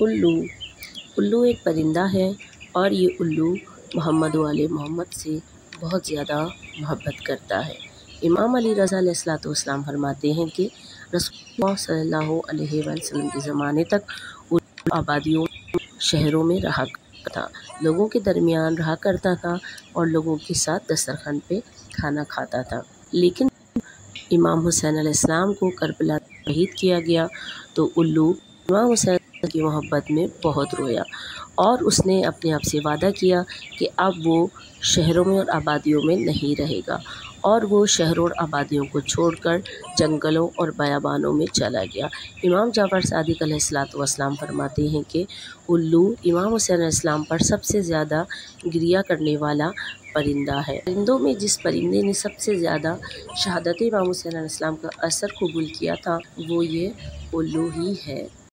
उल्लू। उल्लू एक परिंदा है और ये उल्लू मोहम्मद वाले मोहम्मद से बहुत ज़्यादा मोहब्बत करता है। इमाम अली रज़ा अलैहिस्सलाम फरमाते हैं कि रसूलुल्लाह सल्लल्लाहु अलैहि वसल्लम के ज़माने तक उल्लू आबादियों शहरों में रहा करता था, लोगों के दरमियान रहा करता था और लोगों के साथ दस्तरखान पे खाना खाता था। लेकिन इमाम हुसैन अलैहिस्सलाम को करबला शहीद किया गया तो उल्लू इमाम हुसैन की मोहब्बत में बहुत रोया और उसने अपने आप से वादा किया कि अब वो शहरों में और आबादियों में नहीं रहेगा और वो शहरों और आबादियों को छोड़कर जंगलों और बयाबानों में चला गया। इमाम जाफ़र सादिक अलैहिस्सलाम फरमाते हैं कि उल्लू इमाम हुसैन अलैहिस्सलाम पर सबसे ज़्यादा गिरिया करने वाला परिंदा है। परिंदों में जिस परिंदे ने सबसे ज़्यादा शहादत इमाम हुसैन अलैहिस्सलाम का असर कबूल किया था वो ये उल्लू ही है।